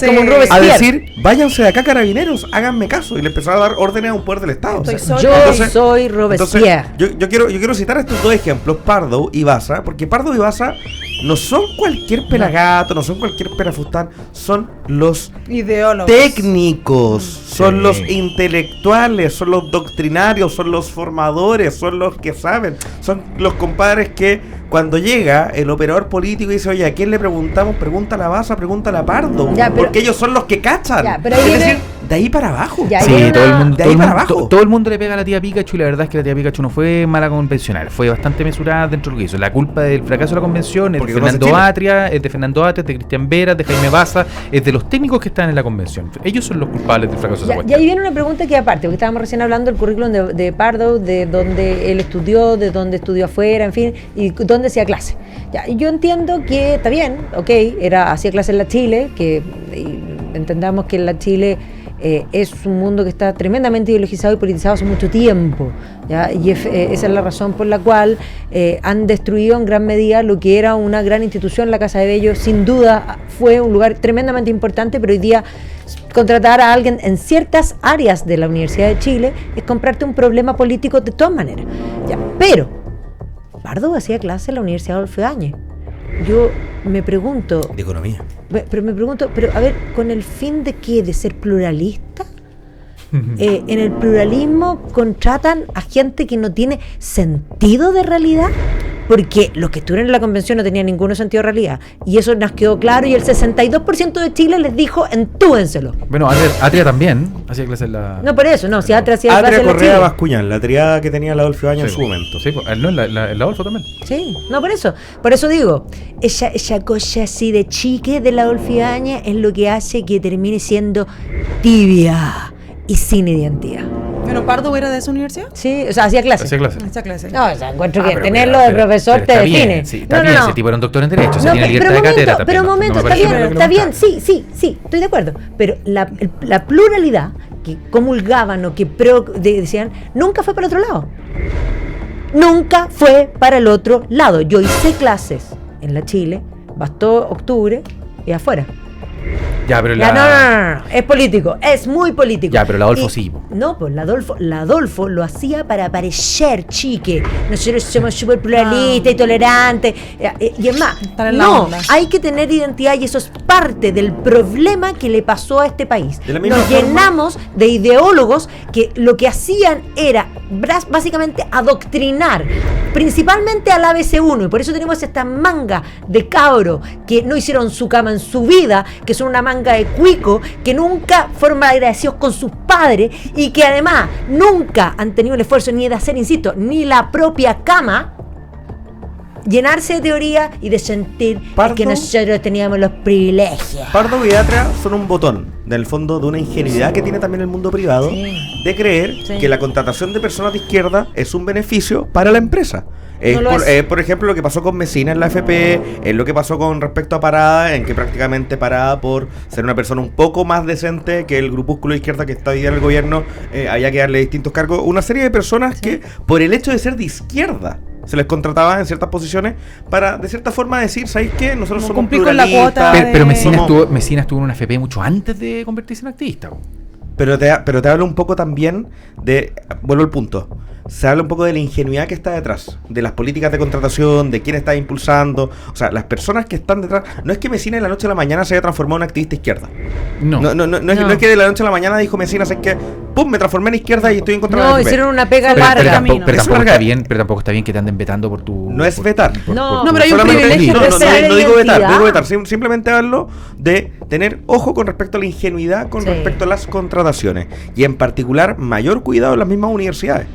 como un Robespierre, a decir, váyanse de acá, Carabineros, háganme caso, y le empezó a dar órdenes a un poder del Estado. Soy Robespierre. Yo quiero citar estos dos ejemplos, Pardo y Baza, porque Pardo y Baza no son cualquier pelagato, no son cualquier perafustán, son los ideólogos técnicos, son los intelectuales, son los doctrinarios, son los formadores, son los que saben, son los compadres que cuando llega el operador político y dice, oye, ¿a quién le preguntamos? Pregúntale a Baza, pregúntale a Pardo, porque ellos son los que cachan. Es decir, de ahí para abajo. Sí, todo el mundo le pega a la tía Pikachu, y la verdad es que la tía Pikachu no fue mala convencional, fue bastante mesurada dentro de lo que hizo. La culpa del fracaso de la convención es de Fernando Atria, es de Cristian Vera, de Jaime Baza, es de los técnicos que están en la convención. Ellos son los culpables del fracaso de esa cuestión. Y ahí viene una pregunta que aparte, porque estábamos recién hablando del currículum de Pardo, de donde él estudió, de donde estudió afuera, en fin, y dónde hacía clase. Yo entiendo que está bien, hacía clase en la Chile, que entendamos que en la Chile es un mundo que está tremendamente ideologizado y politizado hace mucho tiempo, ¿ya? Y esa es la razón por la cual han destruido en gran medida lo que era una gran institución, la Casa de Bello. Sin duda fue un lugar tremendamente importante, pero hoy día contratar a alguien en ciertas áreas de la Universidad de Chile es comprarte un problema político de todas maneras, ¿ya? Pero Pardo hacía clase en la Universidad Adolfo Ibáñez. Yo me pregunto... De economía. Pero a ver, ¿con el fin de qué? ¿De ser pluralista? En el pluralismo contratan a gente que no tiene sentido de realidad, porque los que estuvieron en la convención no tenían ningún sentido de realidad, y eso nos quedó claro, y el 62% de Chile les dijo, entúbenselo. Bueno, Atria también hacía clases en la... No, por eso, no, si Atria hacía clases en la Correa Bascuñán, la triada que tenía la Adolfo Ibáñez en su momento. Sí, no, en la Adolfo también. Sí, no, por eso digo, esa cosa así de chique de la Adolfo Ibáñez es lo que hace que termine siendo tibia y sin identidad. ¿Pero Pardo era de esa universidad? Sí, o sea, hacía clases. No, o sea, encuentro que tenerlo de profesor te define. Sí, está bien, ese tipo era un doctor en Derecho, tenía libertad de cátedra también. Pero un momento, está bien, sí, estoy de acuerdo. Pero la pluralidad que comulgaban o que decían, nunca fue para el otro lado. Nunca fue para el otro lado. Yo hice clases en la Chile, bastó octubre y afuera. Ya, pero no, es político, es muy político. Ya, pero la Adolfo sí. No, pues la Adolfo lo hacía para parecer nosotros somos súper pluralistas y tolerantes, y es más, hay que tener identidad, y eso es parte del problema que le pasó a este país. Nos llenamos de ideólogos que lo que hacían era básicamente adoctrinar, principalmente al ABC1, y por eso tenemos esta manga de cabros que no hicieron su cama en su vida, que son una manga de cuico, que nunca fueron agradecidos con sus padres y que además nunca han tenido el esfuerzo ni de hacer, insisto, ni la propia cama, llenarse de teoría y de sentir que nosotros teníamos los privilegios. Pardo y Atria son un botón, del fondo, de una ingenuidad que tiene también el mundo privado, de creer que la contratación de personas de izquierda es un beneficio para la empresa. Por ejemplo, lo que pasó con Messina en la FP, lo que pasó con respecto a Parada, en que prácticamente Parada, por ser una persona un poco más decente que el grupúsculo de izquierda que está hoy en el gobierno, había que darle distintos cargos. Una serie de personas que, por el hecho de ser de izquierda, se les contrataba en ciertas posiciones para, de cierta forma, decir, ¿sabéis qué? Nosotros somos pluralistas. Pero Messina estuvo en una FP mucho antes de convertirse en activista. Pero te hablo un poco también de... Vuelvo al punto. Se habla un poco de la ingenuidad que está detrás, de las políticas de contratación, de quién está impulsando. O sea, las personas que están detrás... No es que Messina de la noche a la mañana se haya transformado en activista izquierda. No es que de la noche a la mañana dijo Messina, es que ¡pum! Me transformé en izquierda y estoy en contra de la FP. No, hicieron una pega larga. Pero tampoco está bien que te anden vetando por tu... No es vetar. No, pero hay un privilegio. No digo vetar. Simplemente hablo de tener ojo con respecto a la ingenuidad, con respecto a las contrataciones. Y en particular, mayor cuidado en las mismas universidades.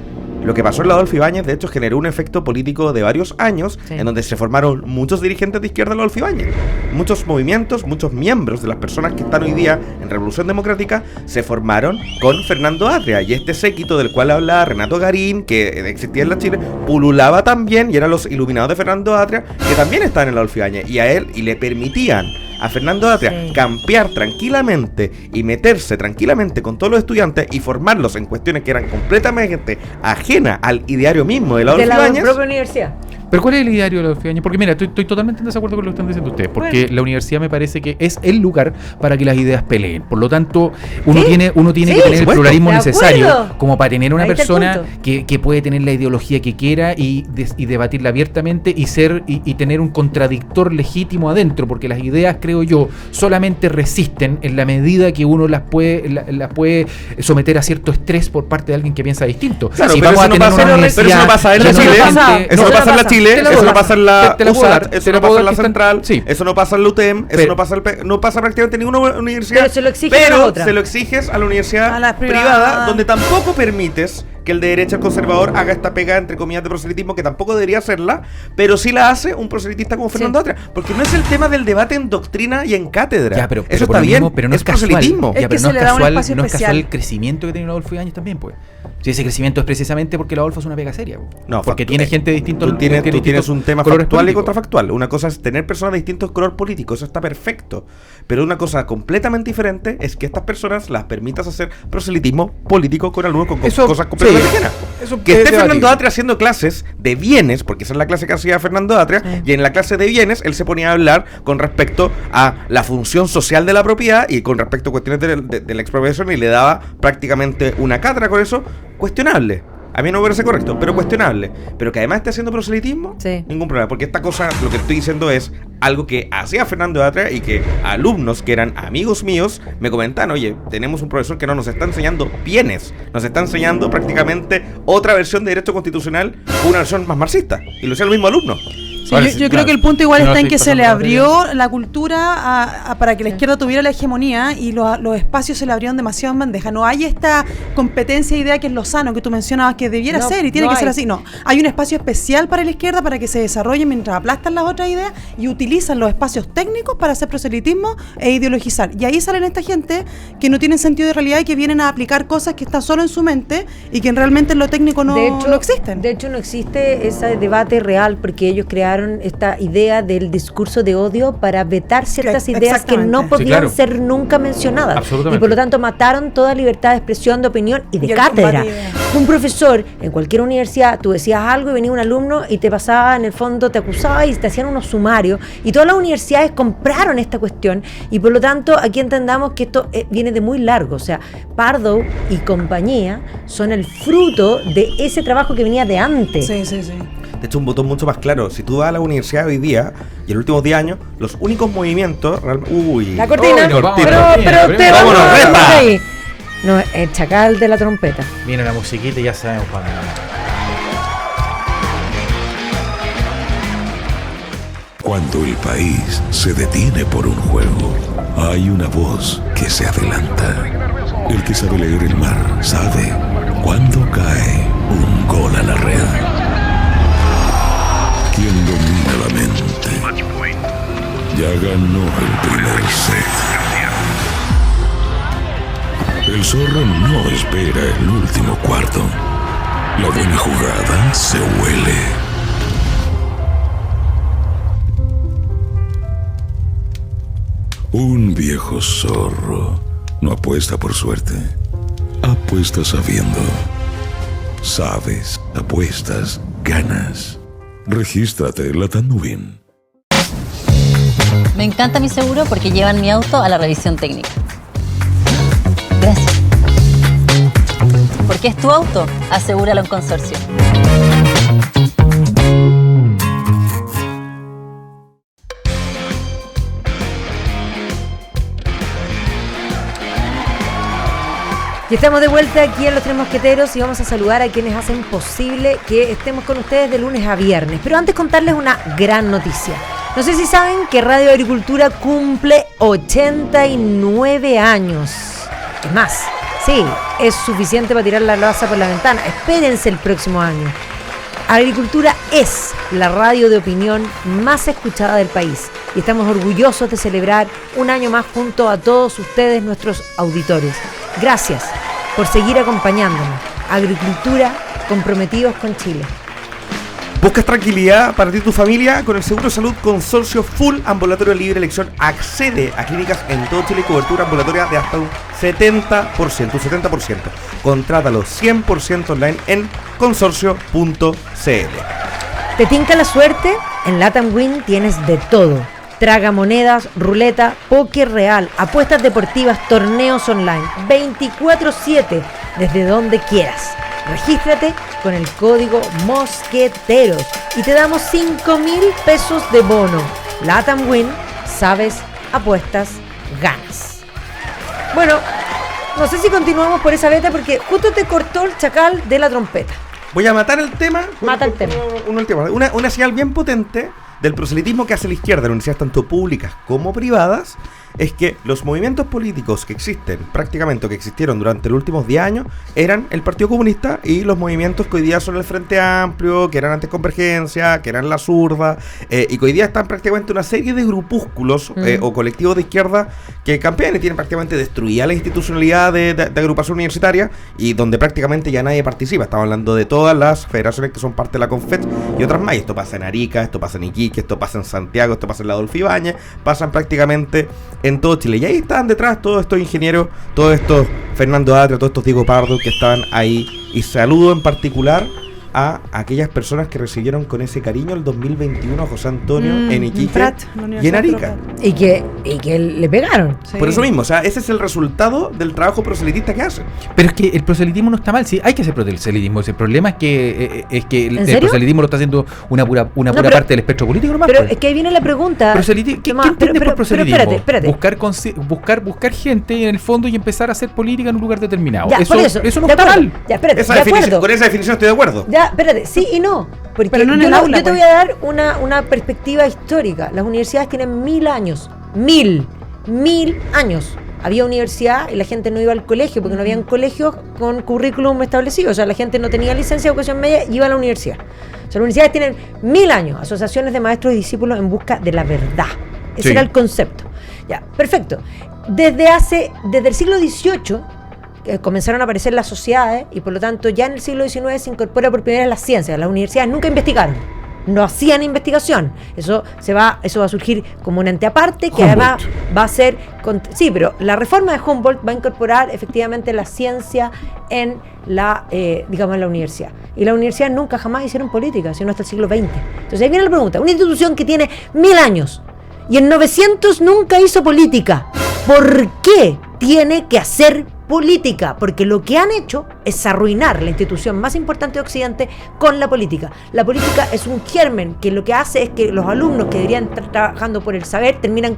Lo que pasó en la Adolfo Ibáñez, de hecho, generó un efecto político de varios años, en donde se formaron muchos dirigentes de izquierda en la Adolfo Ibáñez. Muchos movimientos, muchos miembros de las personas que están hoy día en Revolución Democrática se formaron con Fernando Atria. Y este séquito del cual habla Renato Garín, que existía en la Chile, pululaba también, y eran los iluminados de Fernando Atria, que también estaban en la Adolfo Ibáñez. Y a él, y le permitían a Fernando Atria campear tranquilamente y meterse tranquilamente con todos los estudiantes y formarlos en cuestiones que eran completamente ajenas al ideario mismo de la Adolfo Ibáñez. De la propia universidad. Pero ¿cuál es el ideario de la Adolfo Ibáñez? Porque mira, estoy totalmente en desacuerdo con lo que están diciendo ustedes, porque la universidad me parece que es el lugar para que las ideas peleen. Por lo tanto, uno tiene que tener el pluralismo necesario como para tener una persona que puede tener la ideología que quiera y debatirla abiertamente y tener un contradictor legítimo adentro, porque las ideas, creo yo, solamente resisten en la medida que uno las puede someter a cierto estrés por parte de alguien que piensa distinto. Claro, si vamos a tener una universidad, pero eso no pasa en la Chile. Eso no pasa en la Chile. Eso no pasa en la USAT, eso no pasa en la Central, eso no pasa en la UTEM, eso no pasa prácticamente en ninguna universidad. Pero se lo exiges a la otra. Se lo exiges a la universidad privada, donde tampoco permites que el de derecha, el conservador, haga esta pega, entre comillas, de proselitismo, que tampoco debería hacerla, pero sí la hace un proselitista como Fernando Atria. Porque no es el tema del debate en doctrina y en cátedra. Ya, pero eso está bien, pero no es proselitismo. Ya, pero no es casual el crecimiento que tiene Adolfo Ibáñez también, pues. Si ese crecimiento es precisamente porque el Adolfo es una pega seria, pues. No, porque tiene gente de distintos... Tú tienes un tema factual y contrafactual. Una cosa es tener personas de distintos color político, eso está perfecto. Pero una cosa completamente diferente es que estas personas las permitas hacer proselitismo político con alumnos con cosas completamente ajenas. Que esté Fernando Atria haciendo clases de bienes, porque esa es la clase que hacía Fernando Atria, y en la clase de bienes él se ponía a hablar con respecto a la función social de la propiedad y con respecto a cuestiones de la expropiación, y le daba prácticamente una cátedra con eso, cuestionable. A mí no me parece correcto, pero cuestionable. Pero que además esté haciendo proselitismo, ningún problema. Porque esta cosa, lo que estoy diciendo es algo que hacía Fernando Atria y que alumnos que eran amigos míos me comentaban: oye, tenemos un profesor que no nos está enseñando bienes, nos está enseñando prácticamente otra versión de derecho constitucional, una versión más marxista. Y lo decía el mismo alumno. Sí, yo creo que el punto igual está en que se le abrió la cultura para que la izquierda tuviera la hegemonía, y los espacios se le abrieron demasiado en bandeja. No hay esta competencia de idea que es lo sano, que tú mencionabas que debiera ser y tiene que ser así. No, hay un espacio especial para la izquierda para que se desarrolle mientras aplastan las otras ideas y utilizan los espacios técnicos para hacer proselitismo e ideologizar. Y ahí salen esta gente que no tienen sentido de realidad y que vienen a aplicar cosas que están solo en su mente y que realmente en lo técnico no existen. De hecho, no existe ese debate real porque ellos crearon esta idea del discurso de odio para vetar ciertas ideas que no podían ser nunca mencionadas. Y por lo tanto mataron toda libertad de expresión, de opinión y de cátedra. Un profesor en cualquier universidad, tú decías algo y venía un alumno y te pasaba, en el fondo te acusaba y te hacían unos sumarios, y todas las universidades compraron esta cuestión, y por lo tanto aquí entendamos que esto viene de muy largo. O sea, Pardo y compañía son el fruto de ese trabajo que venía de antes. Sí. De hecho, un botón mucho más claro. Si tú vas a la universidad hoy día y en los últimos 10 años, los únicos movimientos... La cortina. Pero te vamos ahí. No, el chacal de la trompeta. Viene la musiquita y ya sabemos para nada. Cuando el país se detiene por un juego, hay una voz que se adelanta. El que sabe leer el mar sabe cuándo cae un gol a la red. Quien domina la mente ya ganó el primer set. El zorro no espera el último cuarto. La buena jugada se huele. Un viejo zorro no apuesta por suerte, apuesta sabiendo. Sabes, apuestas, ganas. Regístrate en Latam Win. Me encanta mi seguro porque llevan mi auto a la revisión técnica. Gracias. Porque es tu auto, asegúralo en Consorcio. Y estamos de vuelta aquí en Los Tres Mosqueteros y vamos a saludar a quienes hacen posible que estemos con ustedes de lunes a viernes. Pero antes contarles una gran noticia. No sé si saben que Radio Agricultura cumple 89 años. Es más, sí, es suficiente para tirar la loza por la ventana. Espérense el próximo año. Agricultura es la radio de opinión más escuchada del país y estamos orgullosos de celebrar un año más junto a todos ustedes, nuestros auditores. Gracias por seguir acompañándonos. Agricultura, comprometidos con Chile. ¿Buscas tranquilidad para ti y tu familia? Con el Seguro de Salud Consorcio Full Ambulatorio Libre Elección accede a clínicas en todo Chile y cobertura ambulatoria de hasta un 70%. Contrátalo 100% online en consorcio.cl. ¿Te tinca la suerte? En Latam Win tienes de todo. Tragamonedas, ruleta, póker real, apuestas deportivas, torneos online, 24/7, desde donde quieras. Regístrate con el código Mosqueteros y te damos 5,000 pesos de bono. Latam Win, sabes, apuestas, ganas. Bueno, no sé si continuamos por esa beta porque justo te cortó el chacal de la trompeta. Voy a matar el tema. Mata el tema. Una señal bien potente del proselitismo que hace la izquierda en universidades tanto públicas como privadas, es que los movimientos políticos que existen, prácticamente que existieron durante los últimos 10 años, eran el Partido Comunista y los movimientos que hoy día son el Frente Amplio, que eran antes Convergencia, que eran la Zurda, y que hoy día están prácticamente una serie de grupúsculos o colectivos de izquierda que campean y tienen prácticamente destruida la institucionalidad de agrupación universitaria y donde prácticamente ya nadie participa. Estamos hablando de todas las federaciones que son parte de la Confed y otras más. Y esto pasa en Arica, esto pasa en Iquique, esto pasa en Santiago, esto pasa en la Adolfo Ibáñez, pasan prácticamente en todo Chile. Y ahí están detrás todos estos ingenieros, todos estos Fernando Atria, todos estos Diego Pardo que estaban ahí. Y saludo en particular a aquellas personas que recibieron con ese cariño el 2021 a José Antonio en Iquique y en Arica. Y que le pegaron. Sí. Por eso mismo, o sea, ese es el resultado del trabajo proselitista que hacen. Pero es que el proselitismo no está mal, sí, hay que hacer proselitismo. El problema es que el proselitismo lo está haciendo una pura parte del espectro político nomás. Pero es que ahí viene la pregunta. ¿Qué entiendes por proselitismo? Pero espérate. Buscar gente en el fondo y empezar a hacer política en un lugar determinado. Ya, eso no está mal. Ya, espérate, con esa definición estoy de acuerdo. Ya, espérate, sí y no. Porque pero no en el aula, yo te voy a dar una perspectiva histórica. Las universidades tienen 1000 años. 1000 años. Había universidad y la gente no iba al colegio porque no habían colegios con currículum establecido. O sea, la gente no tenía licencia de educación media y iba a la universidad. O sea, las universidades tienen 1000 años. Asociaciones de maestros y discípulos en busca de la verdad. Ese era el concepto. Ya, perfecto. Desde el siglo XVIII comenzaron a aparecer las sociedades y por lo tanto ya en el siglo XIX se incorpora por primera vez la ciencia. Las universidades nunca investigaron, no hacían investigación. Eso va a surgir como un ente aparte que Humboldt. además va a ser... Sí, pero la reforma de Humboldt va a incorporar efectivamente la ciencia en la universidad. Y las universidades nunca jamás hicieron política, sino hasta el siglo XX. Entonces ahí viene la pregunta. Una institución que tiene 1000 años y en 900 nunca hizo política, ¿por qué tiene que hacer política? Porque lo que han hecho es arruinar la institución más importante de Occidente con la política. La política es un germen que lo que hace es que los alumnos que deberían estar trabajando por el saber terminan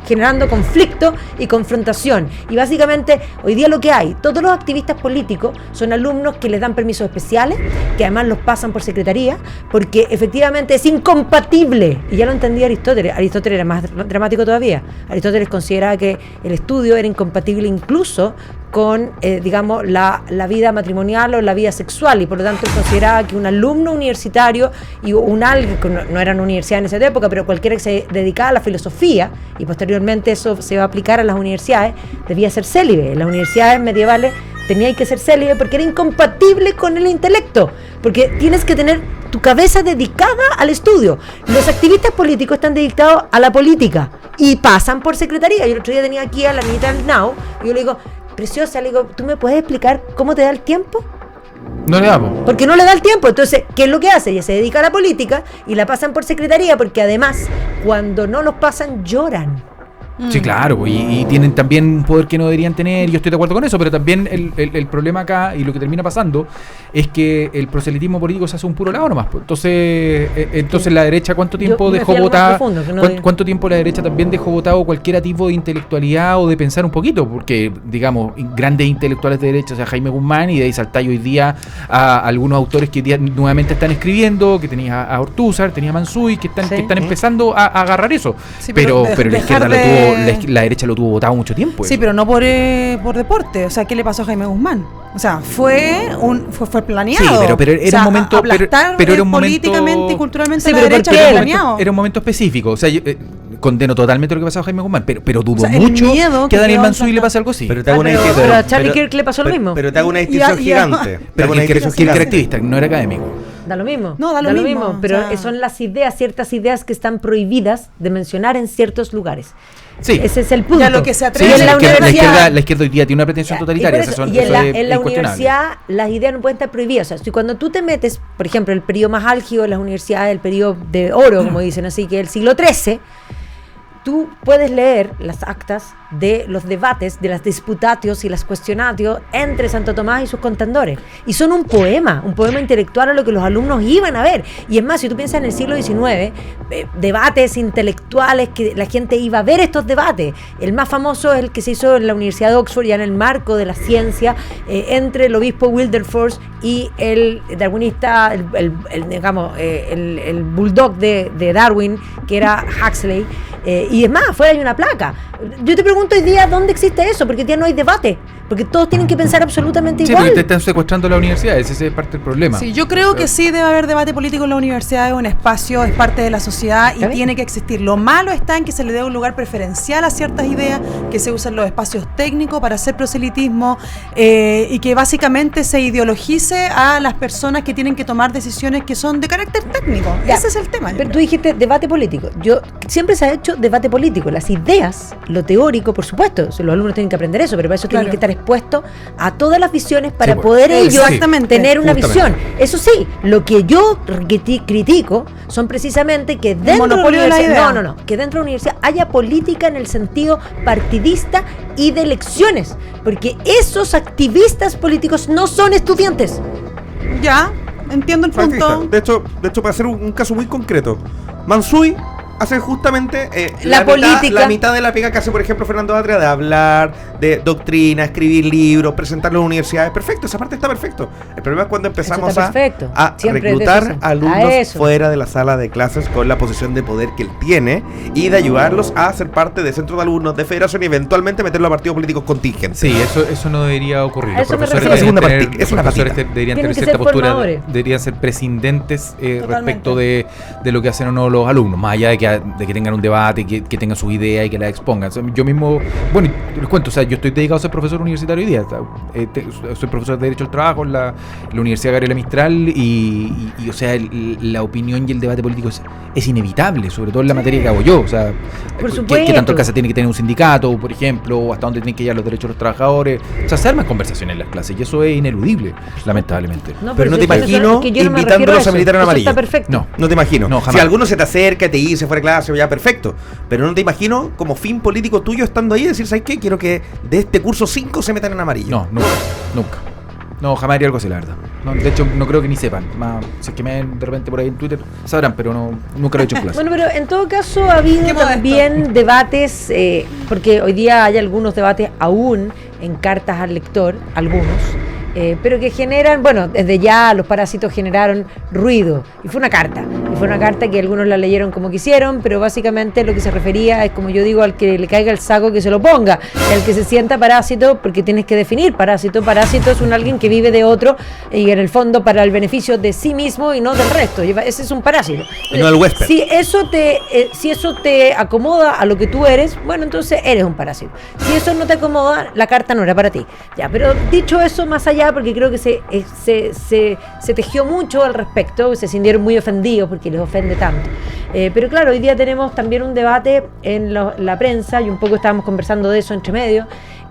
generando conflicto y confrontación. Y básicamente hoy día lo que hay, todos los activistas políticos son alumnos que les dan permisos especiales, que además los pasan por secretaría, porque efectivamente es incompatible. Y ya lo entendía Aristóteles. Aristóteles era más dramático todavía. Aristóteles consideraba que el estudio era incompatible incluso con, la vida matrimonial o la vida sexual, y por lo tanto él consideraba que un alumno universitario y alguien que no era una universidad en esa época, pero cualquiera que se dedicara a la filosofía, y posteriormente eso se va a aplicar a las universidades, debía ser célibe. En las universidades medievales tenía que ser célibe porque era incompatible con el intelecto, porque tienes que tener tu cabeza dedicada al estudio. Los activistas políticos están dedicados a la política y pasan por secretaría. Yo el otro día tenía aquí a la niñita del Now y yo le digo, preciosa, le digo, ¿tú me puedes explicar cómo te da el tiempo? No le damos. Porque no le da el tiempo. Entonces, ¿qué es lo que hace? Ella se dedica a la política y la pasan por secretaría, porque además, cuando no los pasan, lloran. Sí, claro, y tienen también un poder que no deberían tener, yo estoy de acuerdo con eso, pero también el problema acá, y lo que termina pasando, es que el proselitismo político se hace un puro lado nomás. Entonces la derecha, ¿cuánto tiempo dejó votar? ¿Cuánto tiempo la derecha también dejó votado cualquier tipo de intelectualidad o de pensar un poquito? Porque, digamos, grandes intelectuales de derecha, o sea, Jaime Guzmán, y de ahí saltáis hoy día a algunos autores que hoy día nuevamente están escribiendo, que tenías a Ortúzar, tenía a Mansuy, que están empezando a agarrar eso. Sí, pero la izquierda lo tuvo. La derecha lo tuvo votado mucho tiempo. Sí, pero no por deporte. O sea, ¿qué le pasó a Jaime Guzmán? O sea, fue planeado. Sí, pero era un momento. Pero era un políticamente y culturalmente la derecha fue planeado. Era un momento específico. O sea, yo condeno totalmente lo que pasó a Jaime Guzmán, pero dudo mucho que a Daniel Mansuy le pase algo así. Pero a Charlie Kirk le pasó lo mismo. Pero te hago una distinción gigante. Pero Kirk era activista, no era académico. Da lo mismo. No, da lo mismo. Pero son las ideas, ciertas ideas que están prohibidas de mencionar en ciertos lugares. Sí. Ese es el punto. Ya lo que se atreve. Sí, en la izquierda hoy día tiene una pretensión totalitaria. En la universidad las ideas no pueden estar prohibidas. O sea, cuando tú te metes, por ejemplo, el periodo más álgido de las universidades, el periodo de oro, como dicen así, que es el siglo XIII, tú puedes leer las actas de los debates, de las disputatio y las questionatio entre Santo Tomás y sus contendores. Y son un poema intelectual a lo que los alumnos iban a ver. Y es más, si tú piensas en el siglo XIX, debates intelectuales, que la gente iba a ver estos debates. El más famoso es el que se hizo en la Universidad de Oxford, ya en el marco de la ciencia, entre el obispo Wilberforce y el darwinista, el bulldog de Darwin, que era Huxley. Y es más, afuera hay una placa. Yo te pregunto hoy día, ¿dónde existe eso? Porque hoy día no hay debate. Porque todos tienen que pensar absolutamente igual. Sí, porque te están secuestrando la universidad, ese es parte del problema. Sí, yo creo que sí debe haber debate político en la universidad, es un espacio, es parte de la sociedad y tiene que existir. Lo malo está en que se le dé un lugar preferencial a ciertas ideas, que se usan los espacios técnicos para hacer proselitismo y que básicamente se ideologice a las personas que tienen que tomar decisiones que son de carácter técnico. Ya. Ese es el tema. Pero tú dijiste debate político. Siempre se ha hecho debate político. Las ideas, lo teórico, por supuesto, los alumnos tienen que aprender eso, pero para eso tienen que estar expuestos a todas las visiones para poder ellos tener una visión. Eso sí, lo que yo critico son precisamente que dentro de la universidad, que dentro de la universidad haya política en el sentido partidista y de elecciones, porque esos activistas políticos no son estudiantes. Ya, entiendo el punto. De hecho, para hacer un caso muy concreto, Mansuy hace justamente la política. La mitad de la pega que hace, por ejemplo, Fernando Atria, de hablar de doctrina, escribir libros, presentarlo en universidades. Perfecto, esa parte está perfecto. El problema es cuando empezamos a reclutar alumnos fuera de la sala de clases con la posición de poder que él tiene y de ayudarlos a ser parte de centros de alumnos, de federación y eventualmente meterlo a partidos políticos contingentes. Sí, eso no debería ocurrir. Los profesores deberían tener cierta postura, deberían ser prescindentes respecto de lo que hacen o no los alumnos, más allá de que tengan un debate, que tengan sus ideas y que las expongan. Yo mismo, bueno, les cuento, o sea, yo estoy dedicado a ser profesor universitario hoy día. Soy profesor de Derecho al Trabajo en la Universidad Gabriela Mistral y o sea, la opinión y el debate político es inevitable, sobre todo en la materia que hago yo. O sea, ¿qué tanto el caso tiene que tener un sindicato, por ejemplo, o hasta dónde tienen que llegar los derechos de los trabajadores? O sea, se arman conversaciones en las clases y eso es ineludible, lamentablemente. Pero no te imagino invitándolos a militar en amarillo. Está perfecto. No te imagino. No, si alguno se te acerca, te dice fuera de clase, ya perfecto. Pero no te imagino como fin político tuyo estando ahí y decir, ¿sabes qué? Quiero que de este curso 5 se metan en amarillo. No, nunca. No, jamás haría algo así, la verdad. No, de hecho, no creo que ni sepan. Si es que me ven de repente por ahí en Twitter, sabrán, pero nunca lo he hecho en clase. Bueno, pero en todo caso ha habido también debates, porque hoy día hay algunos debates aún en cartas al lector, algunos, pero que generan, bueno, desde ya los parásitos generaron ruido, y fue una carta que algunos la leyeron como quisieron, pero básicamente lo que se refería es, como yo digo, al que le caiga el saco que se lo ponga, el que se sienta parásito, porque tienes que definir parásito es alguien que vive de otro y en el fondo para el beneficio de sí mismo y no del resto. Ese es un parásito. Y no el huésped. Si eso te acomoda a lo que tú eres, bueno, entonces eres un parásito. Si eso no te acomoda, la carta no era para ti. Ya, pero dicho eso, más allá, porque creo que se tejió mucho al respecto, se sintieron muy ofendidos porque les ofende tanto. Pero claro, hoy día tenemos también un debate en la prensa, y un poco estábamos conversando de eso entre medio,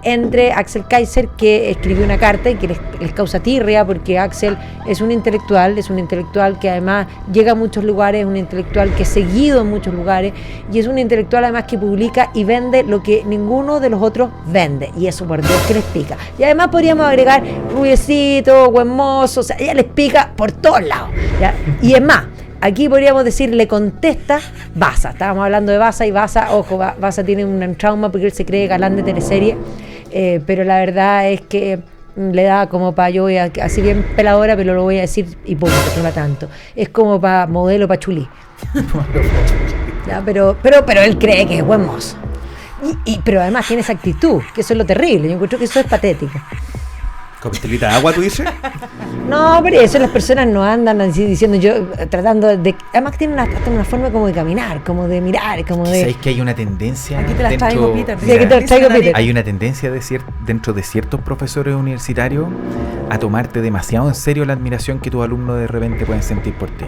entre Axel Kaiser, que escribió una carta y que les causa tirria, porque Axel es un intelectual que además llega a muchos lugares, es un intelectual que es seguido en muchos lugares, y es un intelectual además que publica y vende lo que ninguno de los otros vende, y eso por Dios que les pica. Y además podríamos agregar rubiecito, buen mozo, o sea, ella les pica por todos lados, ¿ya? Y es más, aquí podríamos decir, le contesta Baza. Estábamos hablando de Baza y Baza, ojo, Baza tiene un trauma porque él se cree galán de teleserie, pero la verdad es que le da como para, yo voy a, así bien peladora, pero lo voy a decir y punto, no va tanto. Es como para modelo pachulí. Ya, pero él cree que es buen mozo. Pero además tiene esa actitud, que eso es lo terrible. Yo encuentro que eso es patético. ¿Con pistolita de agua, tú dices? No, pero eso las personas no andan así diciendo, tratando de... Además tienen hasta una forma como de caminar, como de mirar, como de... ¿Sabéis que hay una tendencia? Aquí te las traigo, Peter. Sí, aquí te las traigo, Peter. Hay una tendencia dentro de ciertos profesores universitarios a tomarte demasiado en serio la admiración que tus alumnos de repente pueden sentir por ti.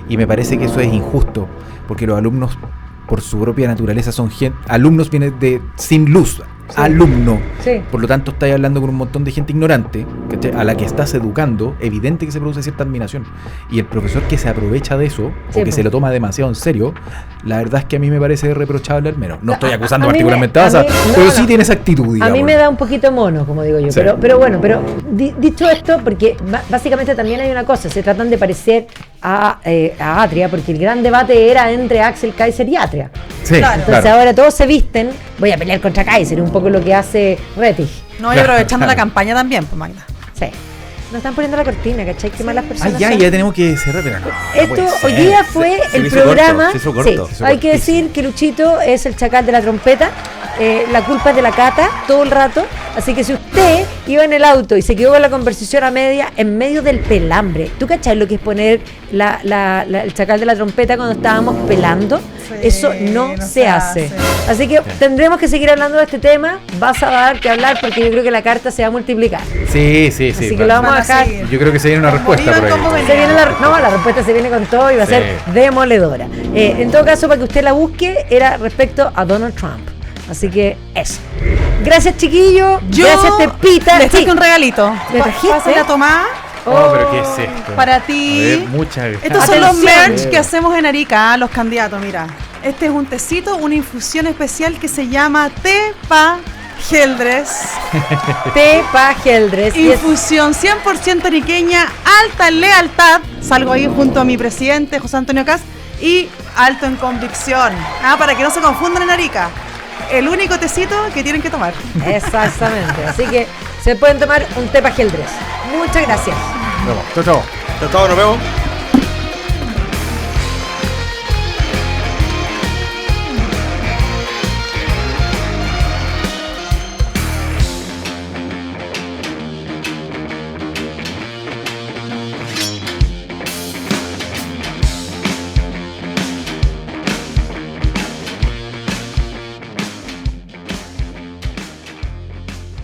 Y me parece que eso es injusto, porque los alumnos, por su propia naturaleza, son alumnos vienen sin luz. alumno. Sí. Por lo tanto, estás hablando con un montón de gente ignorante, ¿cachai? A la que estás educando, evidente que se produce cierta admiración. Y el profesor que se aprovecha de eso, o que se lo toma demasiado en serio, la verdad es que a mí me parece reprochable al menos. No estoy acusando particularmente a Baza, pero sí tiene esa actitud, digamos. A mí me da un poquito mono, como digo yo. Sí. Pero bueno, dicho esto, porque básicamente también hay una cosa, se tratan de parecer a Atria, porque el gran debate era entre Axel Kaiser y Atria. Sí, entonces ahora todos se visten, voy a pelear contra Kaiser, un poco lo que hace Rettig. No, y aprovechando la campaña también, pues, Magda. Sí. Nos están poniendo la cortina, ¿cachai? Qué malas personas. Ya tenemos que cerrar, pero no. Esto hoy día fue el programa. Hay que decir que Luchito es el chacal de la trompeta. La culpa es de la Cata todo el rato. Así que si usted iba en el auto y se quedó con la conversación a media, en medio del pelambre, ¿tú cachai lo que es poner el chacal de la trompeta cuando estábamos pelando? Sí, eso no se hace. Así que tendremos que seguir hablando de este tema. Vas a dar que hablar porque yo creo que la carta se va a multiplicar. Sí. Así que lo vamos a dejar. Yo creo que se viene una respuesta por ahí. La respuesta se viene con todo y va a ser demoledora. En todo caso, para que usted la busque, era respecto a Donald Trump. Así que eso. Gracias, chiquillo. Gracias, Tepita. Les traje un regalito. ¿Le trajiste? Pásale a tomar. Pero ¿qué es esto? Para ti. Ver, muchas gracias. Estos son los merch que hacemos en Arica, los candidatos, mira. Este es un tecito, una infusión especial que se llama Tepa Geldres. Tepa Geldres. Infusión 100% ariqueña, alta en lealtad. Salgo ahí junto a mi presidente, José Antonio Kast, y alto en convicción. Para que no se confundan en Arica. El único tecito que tienen que tomar. Exactamente. Así que se pueden tomar un Tepa Geldres. Muchas gracias. Chao. Nos vemos.